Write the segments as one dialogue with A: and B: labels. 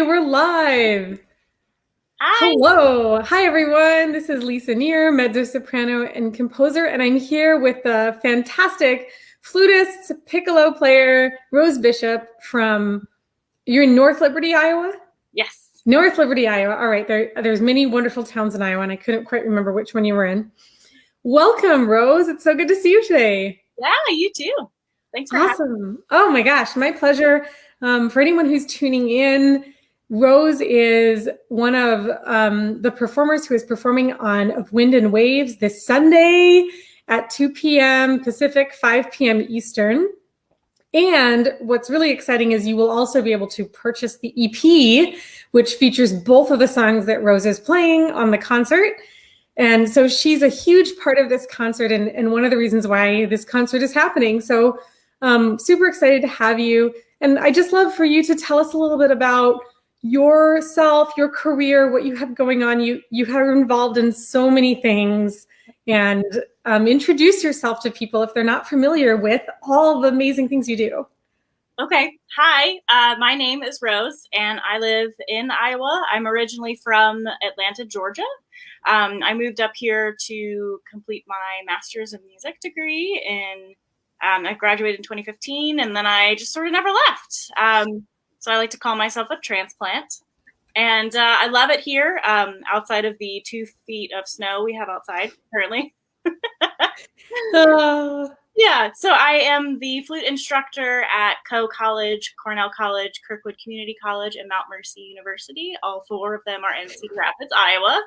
A: we're live.
B: Hi.
A: Hello. Hi, everyone. This is Lisa Neer, mezzo-soprano and composer, and I'm here with the fantastic flutist, piccolo player, Rose Bishop from, you're in North Liberty, Iowa?
B: Yes.
A: North Liberty, Iowa. All right. There's many wonderful towns in Iowa, and I couldn't quite remember which one you were in. Welcome, Rose. It's so good to see you today.
B: Yeah, you too. Thanks for having me.
A: Oh my gosh, my pleasure. For anyone who's tuning in, Rose is one of the performers who is performing on Of Wind and Waves this Sunday at 2 p.m. Pacific, 5 p.m. Eastern. And what's really exciting is you will also be able to purchase the EP, which features both of the songs that Rose is playing on the concert. And so she's a huge part of this concert and one of the reasons why this concert is happening. So super excited to have you. And I just love for you to tell us a little bit about yourself, your career, what you have going on. You are involved in so many things, and introduce yourself to people if they're not familiar with all the amazing things you do.
B: Okay. Hi, my name is Rose, and I live in Iowa. I'm originally from Atlanta, Georgia. I moved up here to complete my master's of music degree, and I graduated in 2015, and then I just sort of never left. So I like to call myself a transplant. And I love it here, outside of the 2 feet of snow we have outside currently. Yeah, so I am the flute instructor at Coe College, Cornell College, Kirkwood Community College, and Mount Mercy University. All 4 of them are in Cedar Rapids, Iowa.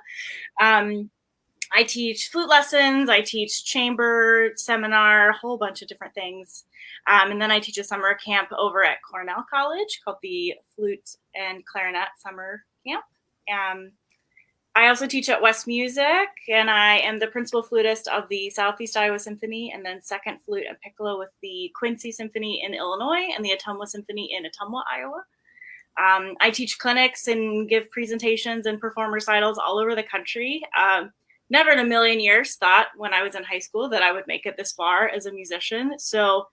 B: I teach flute lessons, I teach chamber, seminar, a whole bunch of different things. And then I teach a summer camp over at Cornell College called the Flute and Clarinet Summer Camp. I also teach at West Music, and I am the principal flutist of the Southeast Iowa Symphony, and then second flute and piccolo with the Quincy Symphony in Illinois and the Ottumwa Symphony in Ottumwa, Iowa. I teach clinics and give presentations and perform recitals all over the country. Never in a million years thought when I was in high school that I would make it this far as a musician. So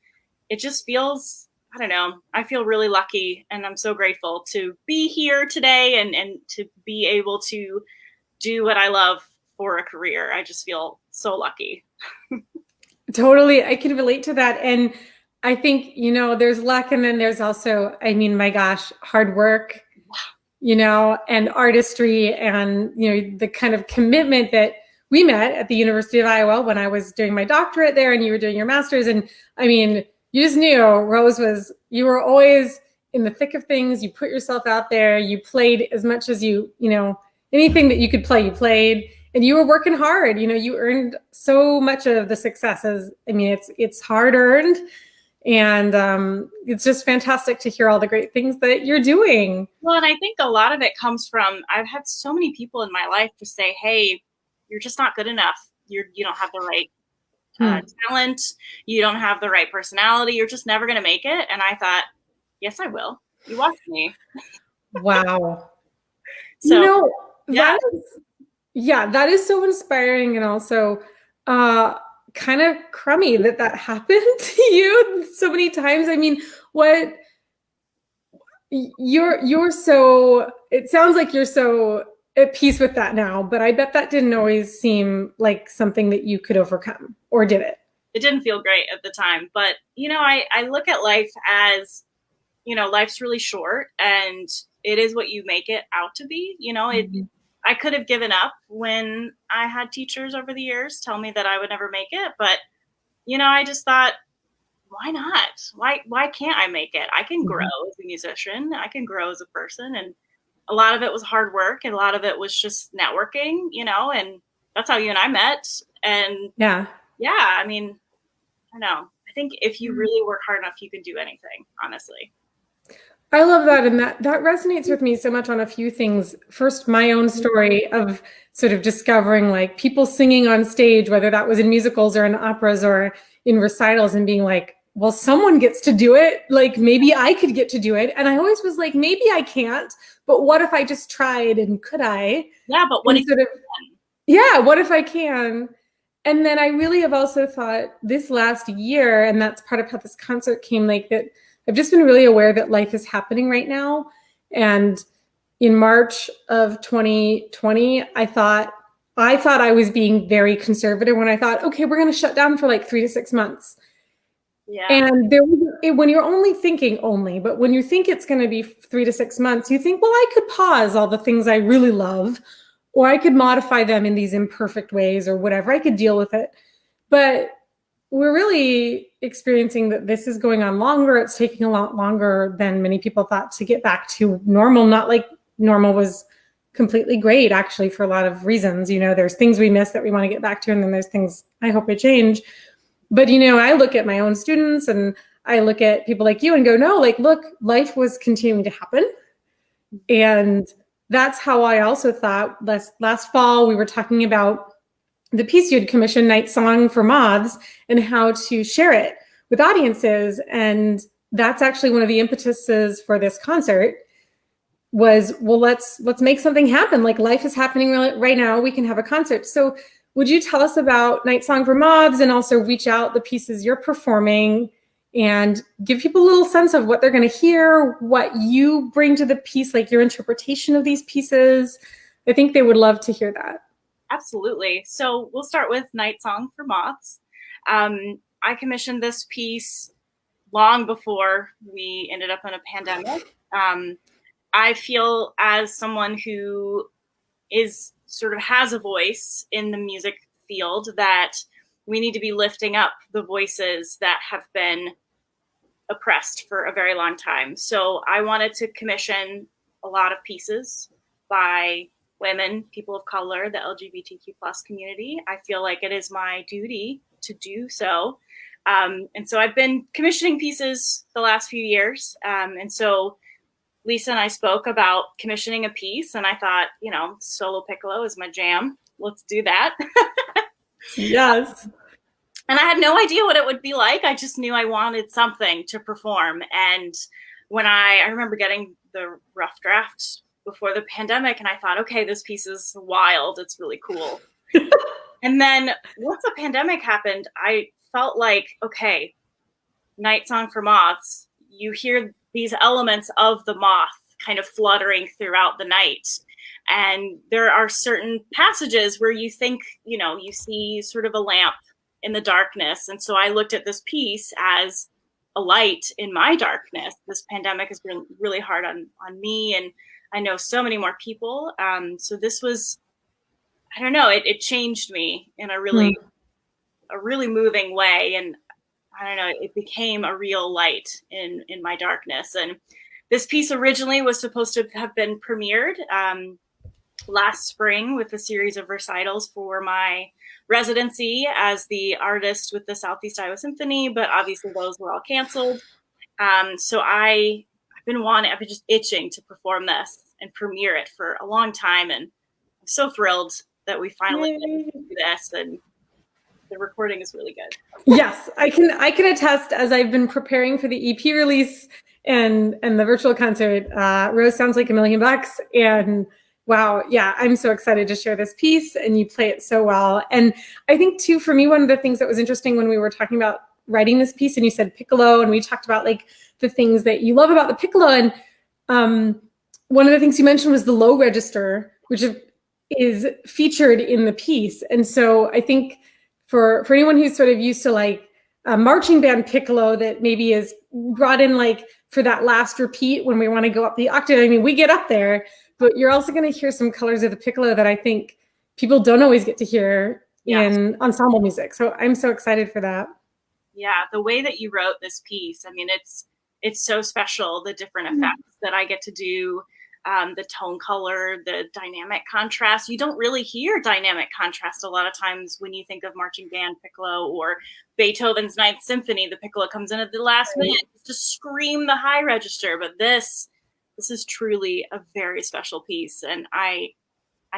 B: it just feels, I don't know, I feel really lucky, and I'm so grateful to be here today and to be able to do what I love for a career. I just feel so lucky.
A: Totally. I can relate to that. And I think, there's luck, and then there's also, my gosh, hard work, and artistry, and, the kind of commitment that we met at the University of Iowa when I was doing my doctorate there and you were doing your master's. And you just knew Rose you were always in the thick of things. You put yourself out there, you played as much as anything that you could play, you played, and you were working hard. You earned so much of the successes. It's hard earned, and it's just fantastic to hear all the great things that you're doing.
B: Well, and I think a lot of it comes from, I've had so many people in my life to say, hey, you're just not good enough. You don't have the right talent. You don't have the right personality. You're just never going to make it. And I thought, yes, I will. You watch me.
A: Wow.
B: So,
A: that is so inspiring, and also kind of crummy that happened to you so many times. You're so, it sounds like you're so at peace with that now, but I bet that didn't always seem like something that you could overcome, or did it?
B: It didn't feel great at the time, but I look at life as, life's really short, and it is what you make it out to be. I could have given up when I had teachers over the years tell me that I would never make it. But, I just thought, why not? Why can't I make it? I can grow as a musician. I can grow as a person. And a lot of it was hard work, and a lot of it was just networking, and that's how you and I met. And I don't know. I think if you really work hard enough, you can do anything, honestly.
A: I love that. And that resonates with me so much on a few things. First, my own story of sort of discovering like people singing on stage, whether that was in musicals or in operas or in recitals, and being like, well, someone gets to do it. Like maybe I could get to do it. And I always was like, maybe I can't, but what if I just tried, and could I?
B: Yeah, but what if you can?
A: Yeah, what if I can? And then I really have also thought this last year, and that's part of how this concert came, like that I've just been really aware that life is happening right now. And in March of 2020, I thought I was being very conservative when I thought, okay, we're going to shut down for like 3 to 6 months.
B: Yeah.
A: And when you're only thinking but when you think it's going to be 3 to 6 months, you think, well, I could pause all the things I really love, or I could modify them in these imperfect ways or whatever. I could deal with it. But we're really experiencing that this is going on longer. It's taking a lot longer than many people thought to get back to normal. Not like normal was completely great, actually, for a lot of reasons. There's things we miss that we want to get back to, and then there's things I hope we change. But, I look at my own students and I look at people like you and go, no, like, look, life was continuing to happen. And that's how I also thought last fall we were talking about the piece you had commissioned, Night Song for Moths, and how to share it with audiences. And that's actually one of the impetuses for this concert was, well, let's make something happen. Like, life is happening right now. We can have a concert. So would you tell us about Night Song for Moths, and also reach out the pieces you're performing and give people a little sense of what they're going to hear, what you bring to the piece, like your interpretation of these pieces? I think they would love to hear that.
B: Absolutely. So we'll start with Night Song for Moths. I commissioned this piece long before we ended up in a pandemic. I feel, as someone who has a voice in the music field, that we need to be lifting up the voices that have been oppressed for a very long time. So I wanted to commission a lot of pieces by women, people of color, the LGBTQ plus community. I feel like it is my duty to do so. And so I've been commissioning pieces the last few years. And so Lisa and I spoke about commissioning a piece, and I thought, solo piccolo is my jam. Let's do that.
A: Yes.
B: And I had no idea what it would be like. I just knew I wanted something to perform. And when I remember getting the rough draft before the pandemic, and I thought, okay, this piece is wild. It's really cool. And then once the pandemic happened, I felt like, okay, Night Song for Moths, you hear these elements of the moth kind of fluttering throughout the night. And there are certain passages where you think, you see sort of a lamp in the darkness. And so I looked at this piece as a light in my darkness. This pandemic has been really hard on me, and I know so many more people. So this was, I don't know, it changed me in a really moving way. And I don't know, it became a real light in my darkness. And this piece originally was supposed to have been premiered last spring with a series of recitals for my residency as the artist with the Southeast Iowa Symphony, but obviously those were all canceled. So I've been just itching to perform this and premiere it for a long time. And I'm so thrilled that we finally get to do this, and the recording is really good.
A: Yes, I can attest, as I've been preparing for the EP release and the virtual concert, Rose sounds like $1,000,000. And wow, yeah, I'm so excited to share this piece, and you play it so well. And I think too, for me, one of the things that was interesting when we were talking about writing this piece, and you said piccolo, and we talked about like the things that you love about the piccolo. And one of the things you mentioned was the low register, which is featured in the piece. And so I think for anyone who's sort of used to like a marching band piccolo that maybe is brought in like for that last repeat when we want to go up the octave, I mean, we get up there, but you're also going to hear some colors of the piccolo that I think people don't always get to hear in ensemble music. So I'm so excited for that.
B: Yeah, the way that you wrote this piece, I mean, it's so special, the different effects that I get to do, the tone color, the dynamic contrast. You don't really hear dynamic contrast a lot of times when you think of marching band piccolo or Beethoven's Ninth Symphony. The piccolo comes in at the last minute to scream the high register. But this is truly a very special piece, and I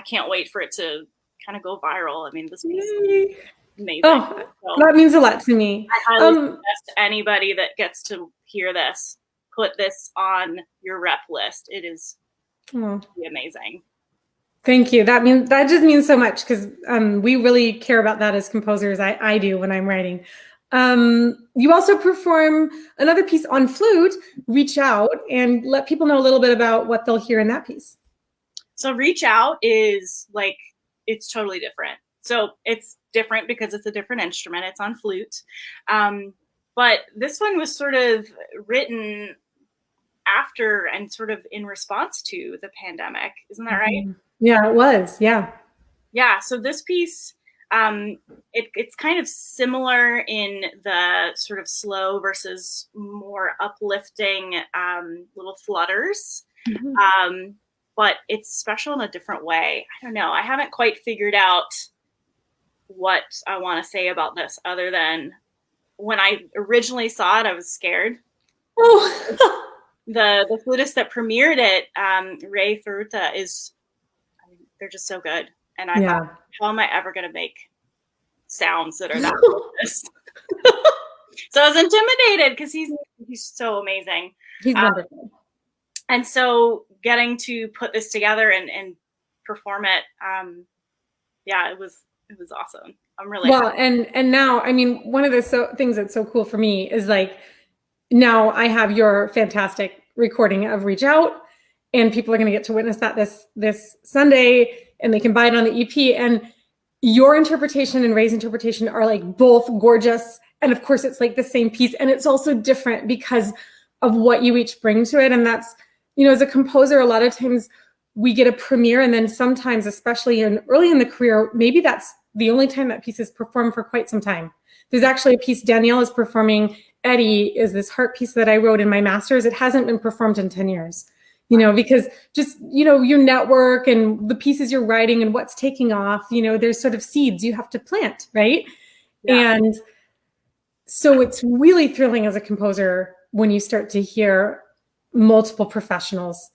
B: can't wait for it to kind of go viral. I mean, this piece is amazing.
A: Oh, so that means a lot to me.
B: I highly suggest anybody that gets to hear this, put this on your rep list. It is amazing.
A: Thank you. That just means so much, because we really care about that as composers. I do when I'm writing. You also perform another piece on flute, Reach Out, and let people know a little bit about what they'll hear in that piece.
B: So reach out is like, it's totally different. So it's different because it's a different instrument. It's on flute. But this one was sort of written after and sort of in response to the pandemic. Isn't that right?
A: Yeah, it was. Yeah.
B: Yeah. So this piece, it's kind of similar in the sort of slow versus more uplifting little flutters. But it's special in a different way. I don't know. I haven't quite figured out what I want to say about this other than when I originally saw it, I was scared.
A: Oh.
B: The flutist that premiered it, Ray Faruta, they're just so good. And I thought, how am I ever going to make sounds that are that flutist? So I was intimidated because he's so amazing.
A: He's wonderful.
B: And so getting to put this together and perform it, it was awesome. I'm really happy.
A: And now, I mean, one of the things that's so cool for me is like, now I have your fantastic recording of Reach Out, and people are going to get to witness that this Sunday, and they can buy it on the EP. And your interpretation and Ray's interpretation are like both gorgeous. And of course, it's like the same piece, and it's also different because of what you each bring to it. And that's, as a composer, a lot of times we get a premiere, and then sometimes, especially early in the career, maybe that's the only time that piece is performed for quite some time. There's actually a piece Danielle is performing. Eddie is this harp piece that I wrote in my master's. It hasn't been performed in 10 years, because just, your network and the pieces you're writing and what's taking off, there's sort of seeds you have to plant, right? Yeah. And so it's really thrilling as a composer when you start to hear multiple professionals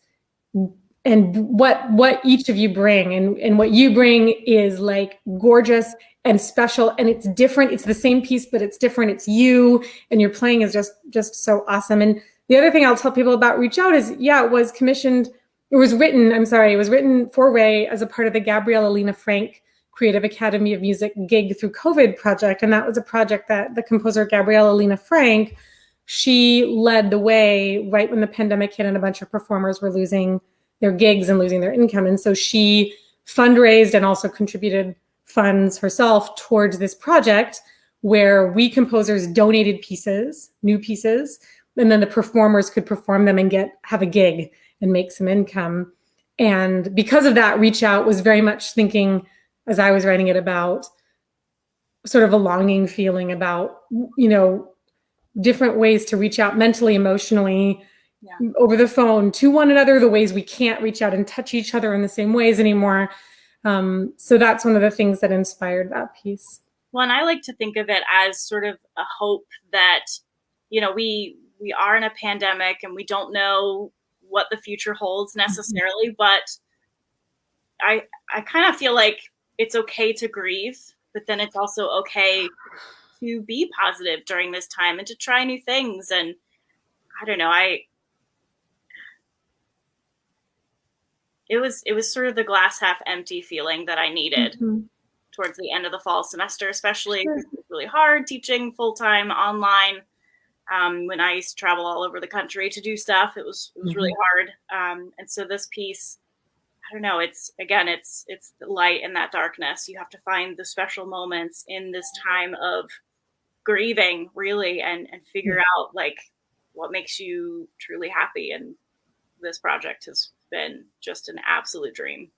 A: and what each of you bring, and what you bring is like gorgeous and special, and it's different. It's the same piece, but it's different. It's you, and your playing is just so awesome. And the other thing I'll tell people about Reach Out is, it was written for Ray as a part of the Gabrielle Alina Frank Creative Academy of Music Gig Through COVID project. And that was a project that the composer Gabrielle Alina Frank, she led the way right when the pandemic hit and a bunch of performers were losing their gigs and losing their income. And so she fundraised and also contributed funds herself towards this project where we composers donated pieces, new pieces, and then the performers could perform them and have a gig and make some income. And because of that, Reach Out was very much thinking, as I was writing it, about sort of a longing feeling about, different ways to reach out mentally, emotionally, over the phone to one another, the ways we can't reach out and touch each other in the same ways anymore. So that's one of the things that inspired that piece.
B: Well, and I like to think of it as sort of a hope that, we are in a pandemic and we don't know what the future holds necessarily, but I kind of feel like it's okay to grieve, but then it's also okay to be positive during this time and to try new things. And I don't know, it was sort of the glass half empty feeling that I needed towards the end of the fall semester, especially because it was really hard teaching full-time online. When I used to travel all over the country to do stuff, it was really hard. And so this piece, I don't know, it's the light in that darkness. You have to find the special moments in this time of grieving, really, and figure out like what makes you truly happy. And this project has been just an absolute dream.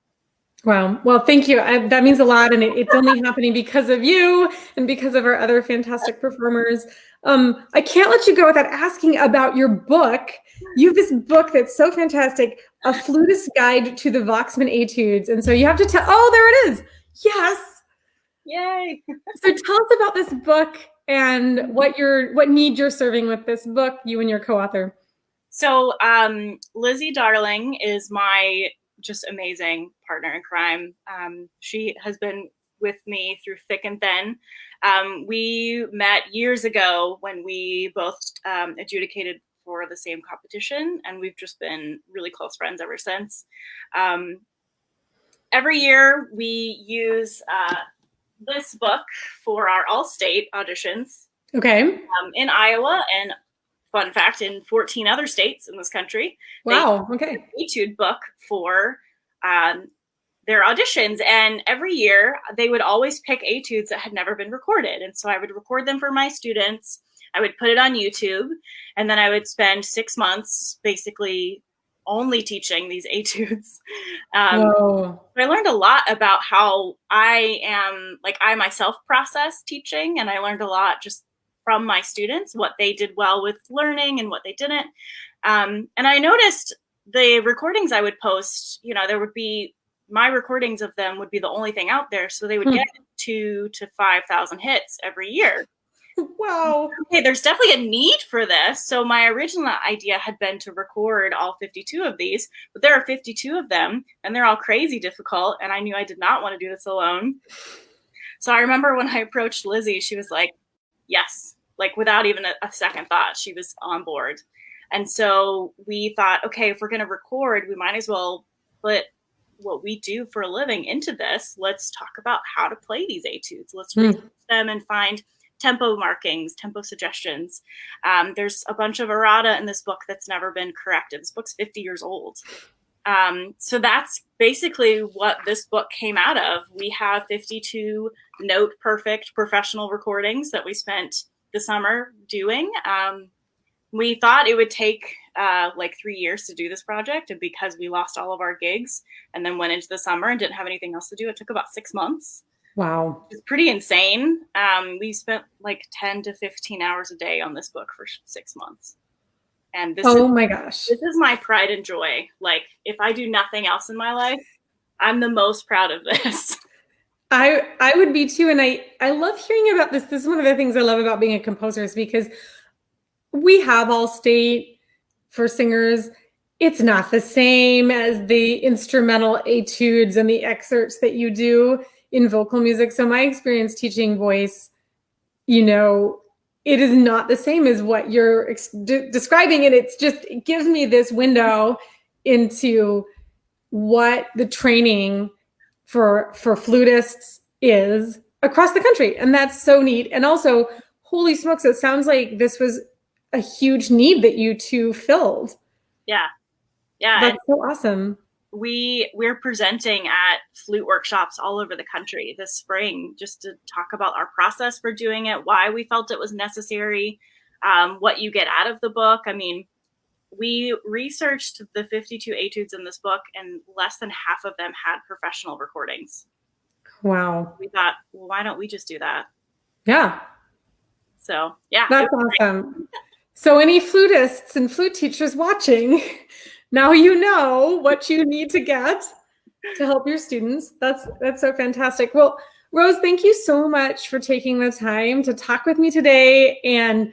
A: Wow. Well, thank you. That means a lot. And it's only happening because of you and because of our other fantastic performers. I can't let you go without asking about your book. You have this book that's so fantastic, A Flutist Guide to the Voxman Etudes. And so you have to tell, there it is. Yes.
B: Yay.
A: So tell us about this book and what need you're serving with this book, you and your co-author.
B: So Lizzie Darling is my just amazing partner in crime. She has been with me through thick and thin. We met years ago when we both adjudicated for the same competition, and we've just been really close friends ever since. Every year we use this book for our all-state auditions.
A: Okay.
B: In Iowa, and fun fact, in 14 other states in this country.
A: Wow. Okay.
B: Etude book for their auditions. And every year they would always pick etudes that had never been recorded. And so I would record them for my students. I would put it on YouTube, and then I would spend 6 months basically only teaching these etudes. I learned a lot about how I myself process teaching, and I learned a lot just from my students, what they did well with learning and what they didn't. And I noticed the recordings I would post, there would be, my recordings of them would be the only thing out there. So they would get 2,000 to 5,000 hits every year.
A: Wow.
B: Okay, there's definitely a need for this. So my original idea had been to record all 52 of these, but there are 52 of them, and they're all crazy difficult. And I knew I did not want to do this alone. So I remember when I approached Lizzie, she was like, yes, like without even a second thought, she was on board. And so we thought, okay, if we're going to record, we might as well put what we do for a living into this. Let's talk about how to play these etudes. Let's research them and find tempo markings, tempo suggestions. There's a bunch of errata in this book that's never been corrected. This book's 50 years old. So that's basically what this book came out of. We have 52 note perfect professional recordings that we spent the summer doing. We thought it would take like 3 years to do this project, and because we lost all of our gigs and then went into the summer and didn't have anything else to do, it took about 6 months.
A: Wow.
B: It's pretty insane. We spent like 10 to 15 hours a day on this book for 6 months. And this
A: my gosh.
B: This is my pride and joy. Like, if I do nothing else in my life, I'm the most proud of this.
A: I would be too. And I love hearing about this. This is one of the things I love about being a composer, is because we have All-State for singers. It's not the same as the instrumental etudes and the excerpts that you do in vocal music. So my experience teaching voice, it is not the same as what you're describing. And it gives me this window into what the training for flutists is across the country. And that's so neat. And also, holy smokes, it sounds like this was a huge need that you two filled.
B: Yeah.
A: That's so awesome.
B: We're presenting at flute workshops all over the country this spring, just to talk about our process for doing it, why we felt it was necessary, what you get out of the book. I mean, we researched the 52 etudes in this book, and less than half of them had professional recordings.
A: Wow.
B: We thought, well, why don't we just do that?
A: Yeah.
B: So, yeah.
A: That's awesome. So any flutists and flute teachers watching, now you know what you need to get to help your students. That's so fantastic. Well, Rose, thank you so much for taking the time to talk with me today. And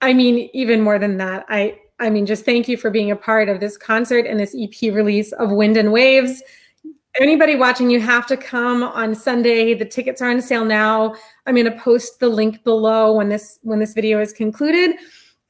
A: I mean, even more than that, I mean, just thank you for being a part of this concert and this EP release of Wind and Waves. Anybody watching, you have to come on Sunday. The tickets are on sale now. I'm going to post the link below when this video is concluded.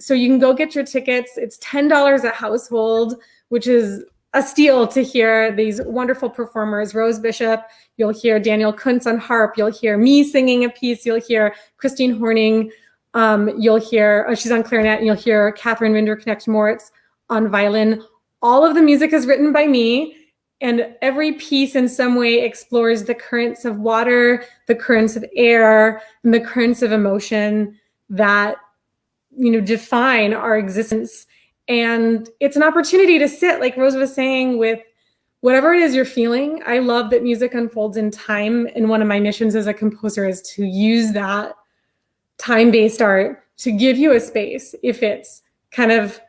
A: So you can go get your tickets. It's $10 a household, which is a steal to hear these wonderful performers. Rose Bishop, you'll hear Daniel Kuntz on harp. You'll hear me singing a piece. You'll hear Christine Horning. You'll hear, she's on clarinet, and you'll hear Catherine Winderknecht-Moritz on violin. All of the music is written by me, and every piece in some way explores the currents of water, the currents of air, and the currents of emotion that define our existence. And it's an opportunity to sit, like Rose was saying, with whatever it is you're feeling. I love that music unfolds in time. And one of my missions as a composer is to use that time-based art to give you a space. If it's kind of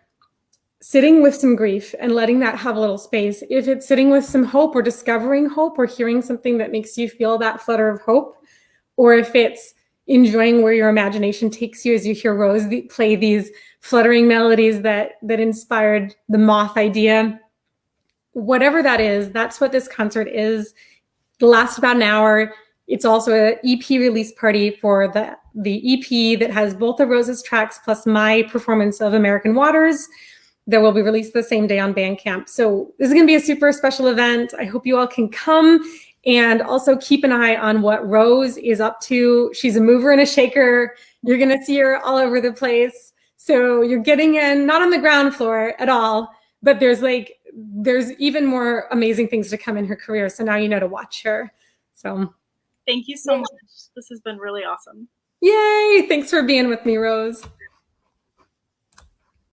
A: sitting with some grief and letting that have a little space, if it's sitting with some hope or discovering hope or hearing something that makes you feel that flutter of hope, or if it's enjoying where your imagination takes you as you hear Rose play these fluttering melodies that inspired the moth idea. Whatever that is, that's what this concert is. It'll last about an hour. It's also an EP release party for the EP that has both of Rose's tracks plus my performance of American Waters that will be released the same day on Bandcamp. So this is going to be a super special event. I hope you all can come. And also keep an eye on what Rose is up to. She's a mover and a shaker. You're going to see her all over the place. So you're getting in, not on the ground floor at all, but there's like there's even more amazing things to come in her career. So now you know to watch her. So
B: thank you so much. This has been really awesome.
A: Yay. Thanks for being with me, Rose.